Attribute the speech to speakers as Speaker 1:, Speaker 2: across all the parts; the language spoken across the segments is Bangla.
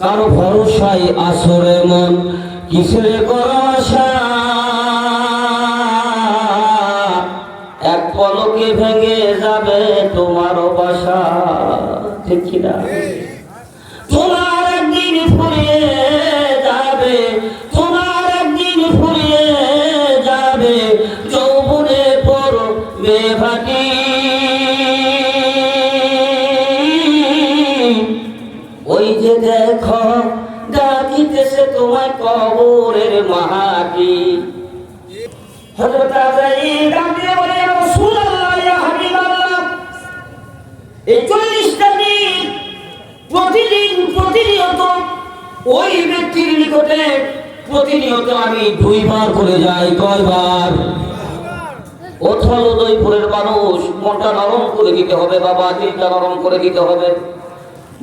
Speaker 1: কারো ভরসায় আসরে মন কিসের ভরসা, এক পলকে ভেঙে যাবে তোমার বাসা। ঠিক কিনা? তোমার একদিন ফুরিয়ে যাবে, তোমার একদিন ফুরিয়ে যাবে, যৌবনে পড়বে ভাটি। ওই যে দেখো ডাকিতেছে তোমায় কবরের মাটি। হযরত আজরাইল ডাক দিয়ে বলে, ইয়া রাসূলুল্লাহ, ইয়া হাবিবাল্লাহ, এই 40টা দিন প্রতিনিয়ত ওই ব্যক্তির নিকটে প্রতিনিয়ত আমি 2 বার করে যাই। কয়বার? অথল উদয়পুরের মানুষ, মনটা নরম করে দিতে হবে বাবা, দিলটা নরম করে দিতে হবে।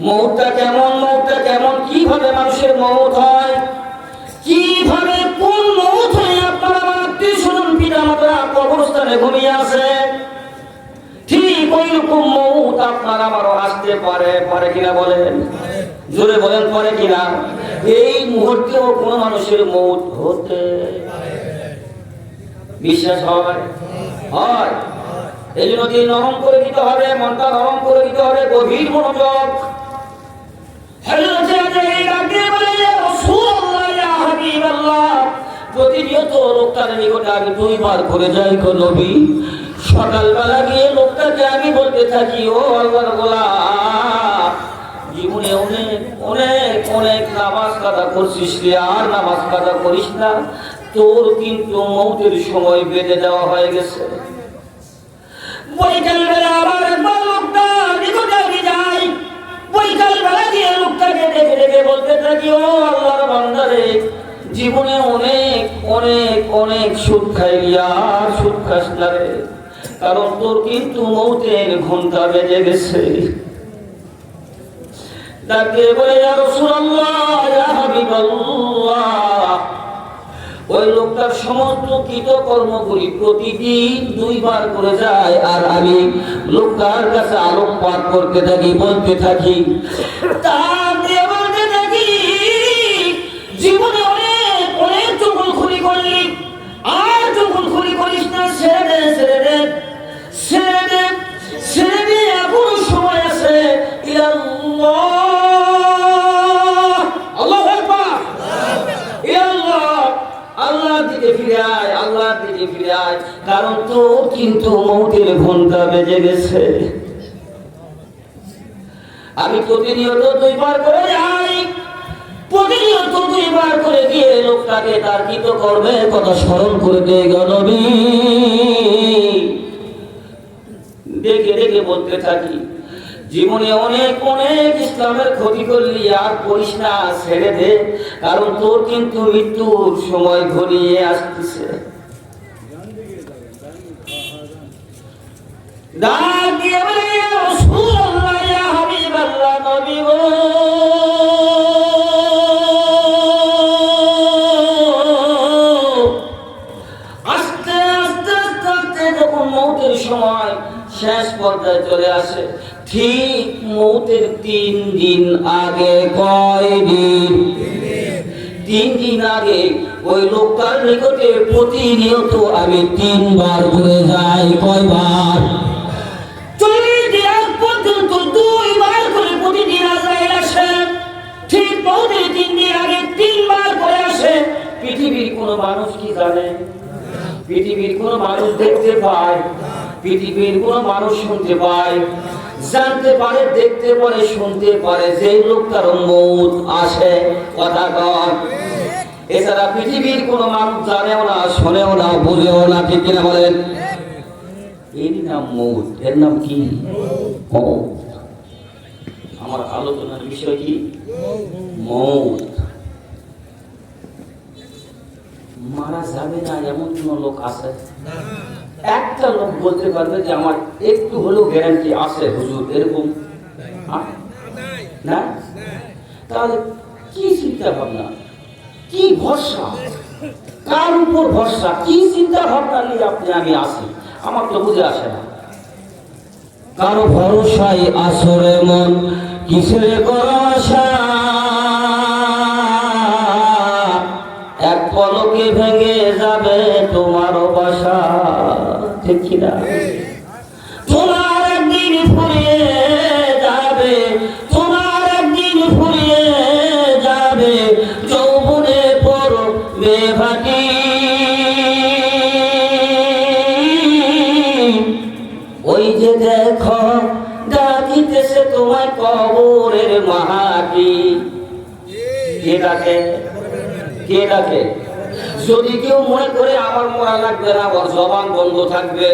Speaker 1: মৌতটা কেমন, মৌতটা কেমন, কিভাবে মানুষের মৌত হয়, কিভাবে কোন মৌত হয় আপনার আমার আত্মীয় স্বজন পিতা মাতা কবরস্থানে ঘুমিয়ে আছে, ঠিক ওই রকম মৌত আপনার আমারও আসতে পারে। পারে কিনা বলেন? জোরে বলেন, পারে কিনা? এই মুহূর্তেও কোন মানুষের মৌত হতে বিশ্বাস হয়? হয়। এই জন্য দিল নরম করে দিতে হবে, মনটা নরম করে দিতে হবে, গভীর মনোযোগ। প্রতিনিয়ত লোকটার নিকটে আমি 2 বার করে যাই গো নবী। সকালবেলা গিয়ে লোকটাকে আমি বলতে থাকি, ও আল্লাহর গোলাম, জীবনে অনেক অনেক অনেক নামাজ কাদা করছিস, আর নামাজ কাদা করিস না, তোর কিন্তু মৌতের সময় বেঁধে দেওয়া হয়ে গেছে। বৈকালবেলা আবার একবার লোকটার নিকটে আমি যাই, বৈকালবেলা গিয়ে লোকটাকে ডেকে ডেকে বলতে থাকি, ও আল্লাহর বান্দারে, জীবনে অনেক অনেক অনেক সুদ খাইলি, আর সুদ খাস না রে, কারণ তোর কিন্তু মৌতের ঘন্টা বেজে গেছে। তাকে বলে, ইয়া রাসূলুল্লাহ, ইয়া হাবিবাল্লাহ, ওই লোকটার সমস্ত কৃতকর্মগুলি প্রতিদিন 2 বার করে যায়, আর আমি লোকটার কাছে আলোকপাত করতে থাকি, বলতে থাকি, তার দিয়ে বলতে থাকি, জীবনে অনেক অনেক চুগলখড়ি করলি, আর চুগলখড়ি করিস না, ছেড়ে দে, ছেড়ে দে, ছেড়ে দে, ছেড়ে দে, এখনো সময় আছে। ইলাল্লাহ, আল্লাহু আকবার, ইলাল্লাহ, আল্লাহর দিকে ফিরে আয়, আল্লাহর দিকে ফিরে আয়, কারণ তো কিন্তু মৌতের ঘন্টা বেজে গেছে। আমি প্রতিনিয়ত 2 বার করে যাই, প্রতিনিয়ত 2 বার করে গিয়ে লোকটাকে তার কৃতকর্মের কথা স্মরণ করে দিয়ে গো নবী, ডেকে ডেকে বলতে থাকি, জীবনে অনেক অনেক ইসলামের ক্ষতি করলি, আর করিস না, ছেড়ে দে, কারণ তোর কিন্তু মৃত্যুর সময় ঘনিয়ে আসতেছে। ডাক দিয়ে বলে, ইয়া রাসূলুল্লাহ, ইয়া হাবিবাল্লাহ, নবী গো, আস্তে আস্তে আস্তে আস্তে যখন মৌতের সময় শেষ পর্যায়ে চলে আসে, ঠিক মৌতের 3 দিন আগে, কয় দিন? 3 দিন আগে ওই লোকটার নিকটে প্রতিনিয়ত আমি 3 বার করে যাই। কয়বার? 40 দিন পর্যন্ত 2 বার করে প্রতিদিন আজরাইল আসে, ঠিক মৌতের 3 দিন আগে 3 বার করে আসে। পৃথিবীর কোনো মানুষ কি জানে? পৃথিবীর কোনো মানুষ দেখতে পায়? পৃথিবীর কোন মানুষ শুনতে পায়? জানতে পারে, দেখতে পারে, শুনতে পারে যে লোকটার মৌত আসে, কথা কয়। এছাড়া পৃথিবীর কোন মানুষ জানেও না, শোনেও না, বুঝেও না, ঠিক কিনা বলেন? এর নাম মৌত। এর নাম কি? মৌত। আমার আলোচনার বিষয় কি? মৌত। মারা যাবে না এমন কোন লোক আছে? একটা লোক বলতে পারবে যে আমার একটু হলেও গ্যারান্টি আছে হুজুর, এরকম না? তাহলে কি চিন্তা ভাবনা, কি ভরসা, কার উপর ভরসা, কি চিন্তা ভাবনা নিয়ে আপনি আমি আসি, আমার তো বুঝে আসে না। কারো ভরসায় আসরে মন কিসের ভরসা। ভেঙে ভেঙে যাবে তোমার বাসা, ঠিক কিনা? তোমার একদিন ফুরিয়ে যাবে, তোমার একদিন ফুরিয়ে যাবে, যৌবনে পড়বে ভাটি। ওই যে দেখো ডাকিতেছে তোমার কবরের মাটি। কে ডাকে? কে ডাকে? যদি কেউ মনে করে আমার মরা লাগবে না, ওর জবান বন্ধ থাকবে,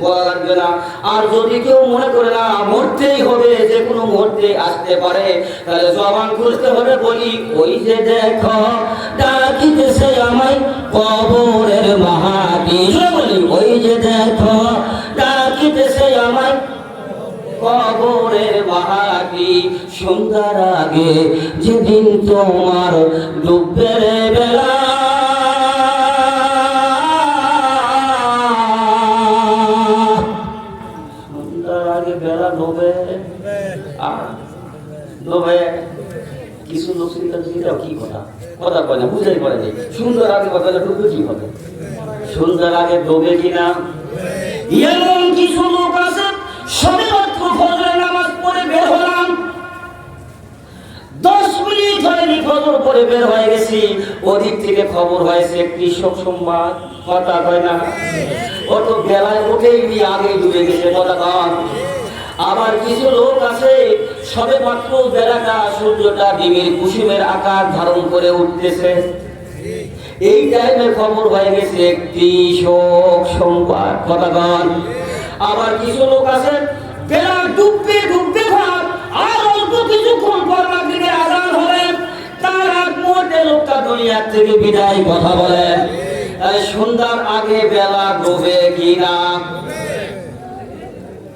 Speaker 1: বলা লাগবে না। আর যদি কেউ মনে করে না মরতেই হবে, যে কোনো মুহূর্তে আসতে পারে, তাহলে জবান খুলতে হবে। বলি ওই যে দেখো ডাকিতেছে আমায় কবরের মাটি। বলি ওই যে দেখো ডাকিতেছে আমায় কবরের মাটি। সন্ধ্যার আগে যেদিন তোমার ডুববে বেলা, সন্ধ্যার আগে বেলা ডোবে। ডোবে কিছু লোক চিন্তাও কি কথা কথা কয় না, বুঝাই পড়ে নেই। সুন্দর আগে কথা ডুববে কি হবে? সন্ধ্যার আগে ডোবে কিনা? এমন কিছু লোক আছে সবে মাত্র ফজরের নামাজ পড়ে বের হলাম, 10 মিনিট হয়নি ফজর পড়ে বের হয়ে গেছি, ওদিক থেকে খবর হয়েছে কৃষক সংবাদ। কথা হয় না? অত বেলায় উঠেই আগে ডুবে গেছে। কথা কন। আবার কিছু লোক আছে সবে মাত্র বেলাটা সূর্যটা ডিমের কুসুমের আকার ধারণ করে উঠতেছে, এই টাইমে খবর হয়ে গেছে কৃষক সংবাদ। কথা কন। আবার কিছু লোক আছে বেলা ডুববে ডুববে ভাব, আর অল্প কিছুক্ষণ পর মাগরিবের আযান হবে, তার আগ মুহূর্তে লোকটা দুনিয়া থেকে বিদায়। কথা বলেন, সন্ধ্যার আগে বেলা ডুবে কিনা?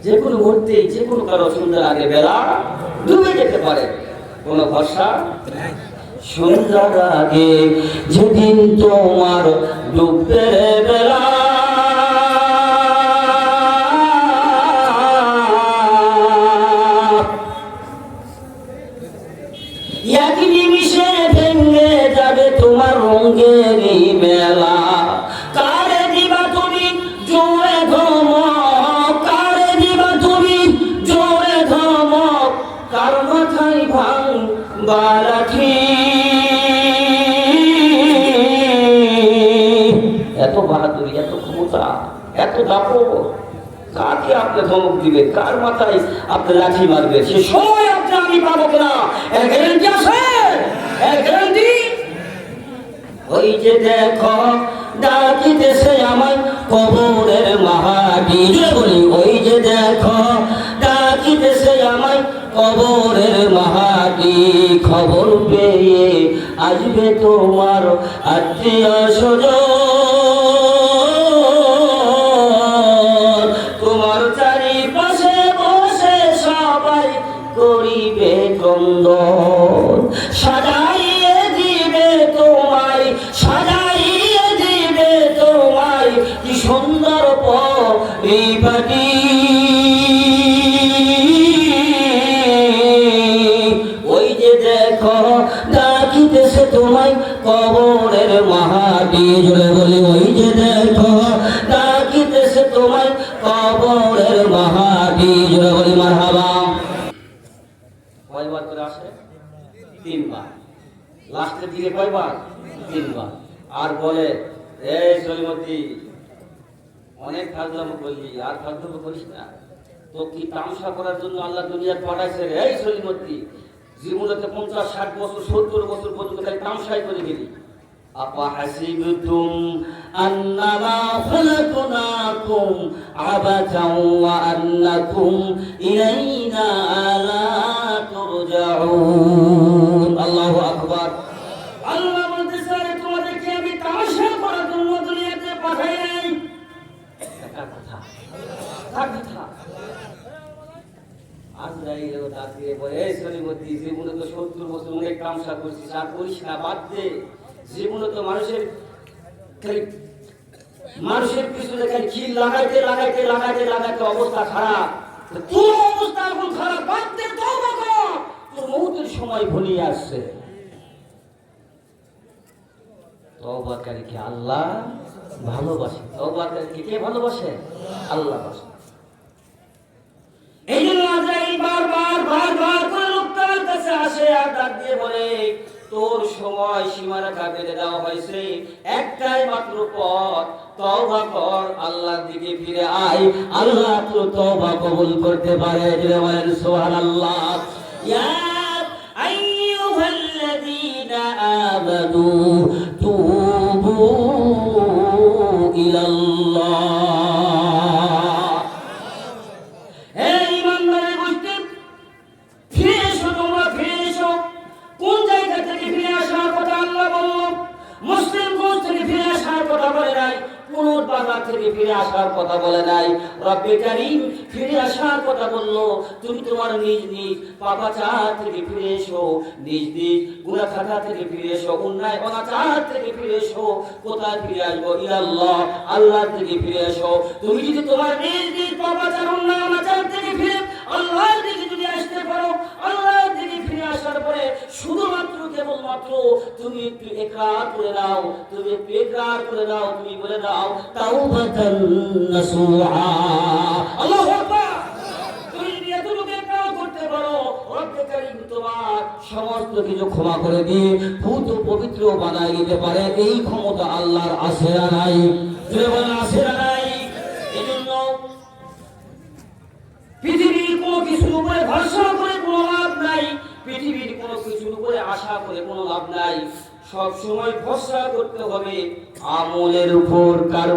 Speaker 1: যে কোনো মুহূর্তে যে কোনো কারো সন্ধ্যার আগে বেলা ডুবে যেতে পারে, কোনো ভরসা। সন্ধ্যার আগে যেদিন তোমার ডুববে বেলা, একই নিমিষে ভেঙে যাবে তোমার রঙেরই মেলা। কারে দিবা তুমি জোরে ধমক, কারে দিবা তুমি জোরে ধমক, কার মাথায় ভাঙবা লাঠি। এত বাহাদুরি, এত ক্ষমতা, এত দাপট, কাকে আপনি ধমক দিবে, কার মাথায় আপনি লাঠি মারবে, সে সময় আপনি আমি পাবো কিনা এর গ্যারান্টি আছে? এর গ্যারান্টি? ওই যে দেখো ডাকিতেছে আমায় কবরের মাটি। বলি ওই যে দেখো ডাকিতেছে আমায় কবরের মাটি। খবর পেয়ে আসবে তোমার আত্মীয় স্বজন, তোমার চারিপাশে বসে সবাই করিবে ক্রন্দন, সাজাইয়ে দিবে তোমায়, সাজাইয়ে দিবে তোমায় কি সুন্দর পরিপাটি। ওই যে দেখো ডাকিতেছে তোমায় কবরের মাটি। জোরে বলি ওই যে দেখো ডাকিতেছে তোমায় কবরের মাটি। জোরে বলি মারহাবা। কয়বার করে আসে? 3 বার। লাস্টের দিকে কয়বার? 3 বার। আর বলে এই সলিমতি অনেক ফাজলামো করলি, আর ফাজলামো করিস না, তো কি তামসা করার জন্য আল্লাহ দুনিয়ার পাঠাইছে রে? এই সলিমতি জীবনে 50-60 বছর 70 বছর পর্যন্ত খালি তামসাই করে গেলি। আপা হাসিবতুম আন্নামা খালাকনাকুম আবাতাও ওয়া আন্নাকুম ইলাইনা লা তুরজাউন। আল্লাহু আকবার। আল্লাহ বলতেছে তোমাদেরকে আমি তামাশা করার জন্য দুনিয়াতে পাঠাই নাই। এটা কথা, কথা। আজরাইল তাকিয়ে বলে এই সলিমতি জীবনে তো 70 বছর অনেক তামসা করছিস, আর করিস না, বাদ দে। জীবনে তো মানুষের পিছনে খালি খিল লাগাইতে লাগাইতে লাগাইতে লাগাইতে অবস্থা খারাপ। তোর অবস্থা এখন খারাপ, বাদ দে, তওবা কর, তোর মৌতের সময় ঘনিয়ে আসছে। তওবাকারীকে আল্লাহ ভালোবাসে। তওবাকারীকে কে ভালোবাসে? আল্লাহ ভালোবাসে। এই জন্য আজরাইল বারবার করে লোকটার কাছে আসে আর ডাক দিয়ে বলে, তোর সময় সীমারেখা বেঁধে দেওয়া হয়েছে, একটাই মাত্র পথ, তওবা কর, আল্লাহর দিকে ফিরে আয়, আল্লাহ তোর তওবা কবুল করতে পারে। জোরে বলেন সুবহানাল্লাহ। ইয়া আইয়ুহাল্লাযীনা আমানু তুবু ইলাল্লাহ। হে ঈমানদারের গোষ্ঠী, ফিরে এসো, তোমরা ফিরে এসো। কোন জায়গা থেকে ফিরে আসার কথা আল্লাহ বলল? মুসলিমগঞ্জ থেকে ফিরে আসার কথা বলে নাই, কুনুত বাজার থেকে ফিরে আসার কথা বলে নাই। রব্বে কারীম ফিরে আসার কথা বললো। তুমি তোমার নিজ নিজ পাপাচার থেকে ফিরে এসো, নিজ নিজ গুনাহ খাতা থেকে ফিরে এসো, অন্যায় অনাচার থেকে ফিরে এসো। কোথায় ফিরে আসবো? ইলাল্লাহ, আল্লাহর থেকে ফিরে এসো। তুমি যদি তোমার নিজ নিজ পাপাচার অন্যায় অনাচার থেকে ফিরে আল্লাহর দিকে যদি আসতে পারো, আল্লাহর দিকে ফিরে আসার পরে শুধুমাত্র কেবলমাত্র তুমি একটু ইকরার করে দাও, তুমি একটু ইকরার করে দাও, তুমি বলে দাও তাওবাতান নাসুহা। আল্লাহু আকবার। তুমি যদি এতটুকু ইকরার করতে পারো, রব্বে কারীম তোমার সমস্ত কিছু ক্ষমা করে দিয়ে পূত পবিত্র বানায় দিতে পারে। এই ক্ষমতা আল্লাহর আছে না নাই? জোরে বলেন আছে না নাই? এজন্য পৃথিবীর কোনো কিছুর উপরে ভরসা করে কোনো লাভ নাই, পৃথিবীর কোনো কিছুর উপরে আশা করে কোনো লাভ নাই। সব সময় ভরসা করতে হবে আমলের উপর। কার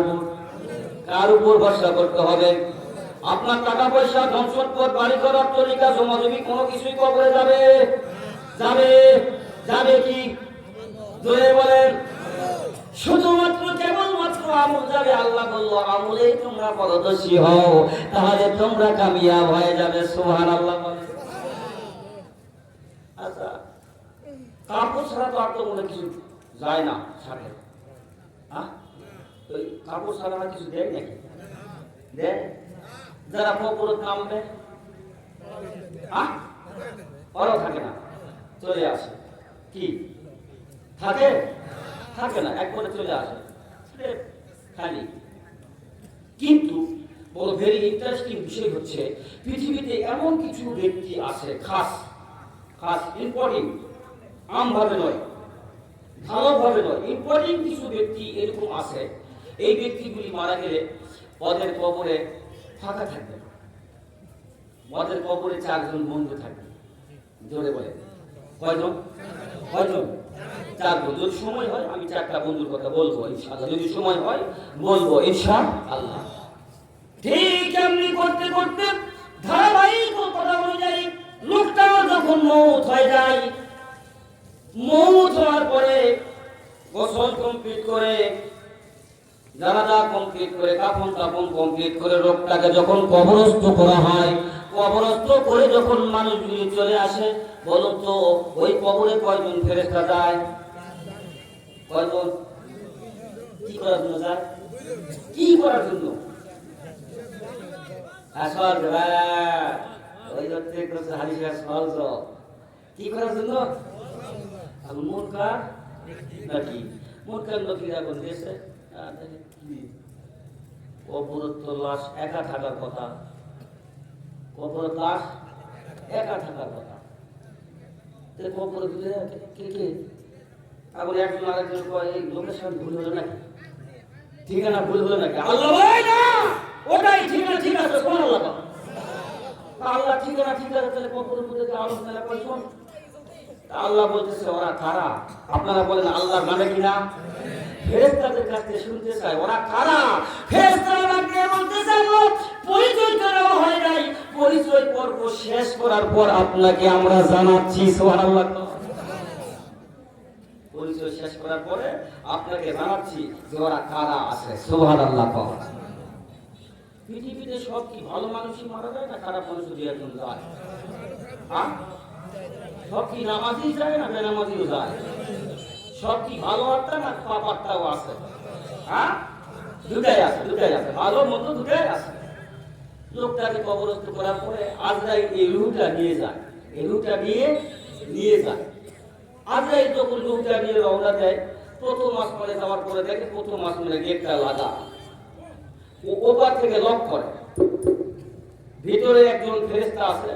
Speaker 1: উপর ভরসা করতে হবে? আপনার টাকা পয়সা, ধন সম্পদ, বাড়ি ঘর, অট্টালিকা, জমাজমি কোনো কিছুই কবরে যাবে? যাবে কি? জোরে বলেন। শুধুমাত্র কেবলমাত্র আমল যাবে। আল্লাহ বলল, আমলেই তোমরা পারদর্শী হও, তাহলে তোমরা কামিয়াব হয়ে যাবে। সুবহানাল্লাহ। আচ্ছা, কাপড় ছাড়া তো আর তো মনে কিছু যায় না সাথে। ওই কাপড় ছাড়া আর কিছু দেয় নাকি? দেয়? যারা কবরে নামবে ওরাও থাকে না, চলে আসে। কি থাকে? থাকে না, একবারে চলে আসে খালি। কিন্তু বড় ভেরি ইন্টারেস্টিং বিষয় হচ্ছে, পৃথিবীতে এমন কিছু ব্যক্তি আছে খাস ইম্পর্টেন্ট, আমভাবে নয়, ভালোভাবে নয়, ইম্পর্টেন্ট কিছু ব্যক্তি এরকম আছে। এই ব্যক্তিগুলি মারা গেলে ওদের কবরে ফাঁকা থাকবে, ওদের কবরে 4 জন বন্ধু থাকবে। জোরে বলে কয়জন? 4 জন। যদি সময় হয় আমি 4টা বন্ধুর কথা বলবো ইনশাআল্লাহ, যদি সময় হয় বলবো ইনশাআল্লাহ। ঠিক এমনি করতে করতে ধারাবাহিক কথা অনুযায়ী লোকটা যখন মৌত হয়ে যায়, মৌত হওয়ার পরে গোসল কমপ্লিট করে, জানাজা কমপ্লিট করে, কাফন টাফন কমপ্লিট করে লোকটাকে যখন কবরস্থ করা হয়, কবরস্থ করে যখন মানুষগুলি চলে আসে, বলুন তো ওই কবরে কয়জন ফেরেশতা যায়? কয়জন? কি করার জন্য যায়? কি করার জন্য? ওই কি করার জন্য? মুনকার নাকি? মুনকার নকিরা কোন দেশে? কবরের তো লাশ একা থাকার কথা, কবরের লাশ একা থাকার কথা। কবরে কে আবার একজন আরেকজন কয় এই লোকেশন ভুল হলো নাকি, ঠিকানা ভুল হলো নাকি? আল্লাহ বলে না, ওটাই ঠিকানা ঠিক আছে। সুবহানাল্লাহ। আল্লাহ ঠিকানা ঠিক আছে, তাহলে কবরের মধ্যে যে আলোচনা করছেন, আল্লাহ বলতেছে ওরা কারা? আপনারা বলেন আল্লাহর মানে কি না? ফেরেশতাদের কাছ থেকে শুনতে চাই ওরা কারা? ফেরেশতারা কে বলতে চাইলো? পরিচয় করা হয় নাই, পরিচয় পর্ব শেষ করার পর আপনাকে আমরা জানাচ্ছি। সুবহানাল্লাহ। পরিচয় শেষ করার পরে আপনাকে জানাচ্ছি যে ওরা কারা আছে। সুবহানাল্লাহ। পৃথিবীতে সব কি ভালো মানুষই মারা যায় না খারাপ মানুষ দুই একজন যায়? সব কি নামাজি যায় না বেনামাজিও যায়? সব কি ভালো আত্মা না পাপ আত্মাও আছে? দুটাই আছে, ভালো মন্দ দুটাই আছে। লোকটাকে কবরস্থ করার পরে আজরাইল এই রূহটা নিয়ে যায়, আজরাইল যখন রূহটা নিয়ে রওনা দেয়, প্রথম আসমানে যাওয়ার পরে দেখে প্রথম আসমানে গেটটা লাগা। ওপার থেকে লক করে, ভিতরে একজন ফেরেশতা আছে,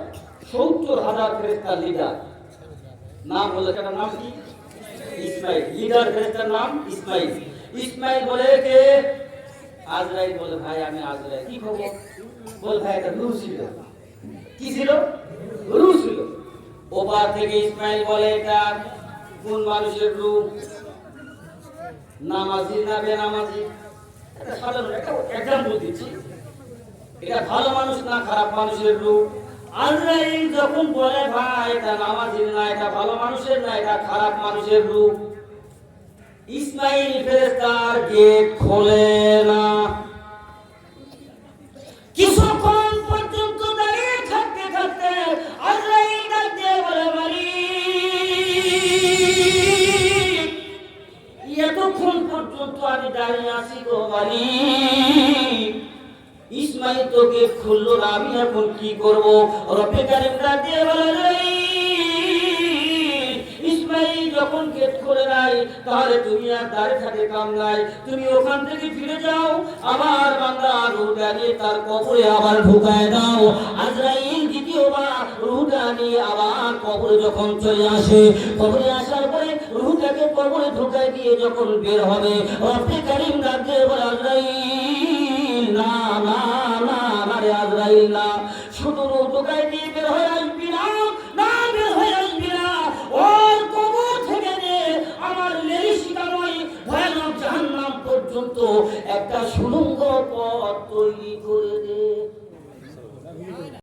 Speaker 1: 70,000 ফেরেশতার লিডার। নাম বলে, সেটার নাম কি? ইসমাইল। লিডার ফেরেশতার নাম ইসমাইল। ইসমাইল বলে, কে? আজরাইল বলে, ভাই আমি আজরাইল। কি খবর? বল ভাই এটা রূহ ছিল। কি ছিল? রূহ ছিল। ওপার থেকে ইসমাইল বলে, এটা কোন মানুষের রূহ? নামাজি না বেনামাজি? এটা সাধারণ একটা এক্সাম্পল দিচ্ছি। এটা ভালো মানুষ না খারাপ মানুষের রূহ? আজরাইল যখন বলে, ভাই এটা নামাজির না, এটা ভালো মানুষের না, এটা খারাপ মানুষের রূহ, ইসমাইল ফেরেশতার গেট খোলে না। কিছুক্ষণ পর্যন্ত দাঁড়িয়ে থাকতে থাকতে আজরাইল ডাক দিয়ে বলে, মালিক, এতক্ষণ পর্যন্ত আমি দাঁড়িয়ে আছি গো মালিক, ইসমাইল তো গেট খুললো না, আমি এখন কি করবো? রব্বে কারীম ডাক দিয়ে বলে, ইসমাইল যখন গেট খুলে নাই, তাহলে তুমি আর দাঁড়িয়ে থাকে কাম নাই, তুমি ওখান থেকে ফিরে যাও, আমার বান্দা রূহটা নিয়ে তার কবরে আবার ঢুকায় দাও। আজরাইল দ্বিতীয়বার রূহটা নিয়ে আবার কবরে যখন চলে আসে, কবরে আসার পরে রূহটাকে কবরে ঢুকায় দিয়ে যখন বের হবে, রব্বে কারীম ডাক দিয়ে বলে, আজরাইল না না না না রে আজরাইল না, শুধু রূহ ঢুকায় দিয়ে বের হয়ে আসবি না, না বের হয়ে আসবি না, ওর কবর থেকে নে আমার লেলিশিকা নয় ভয়ানক জাহান্নাম পর্যন্ত একটা সুড়ঙ্গ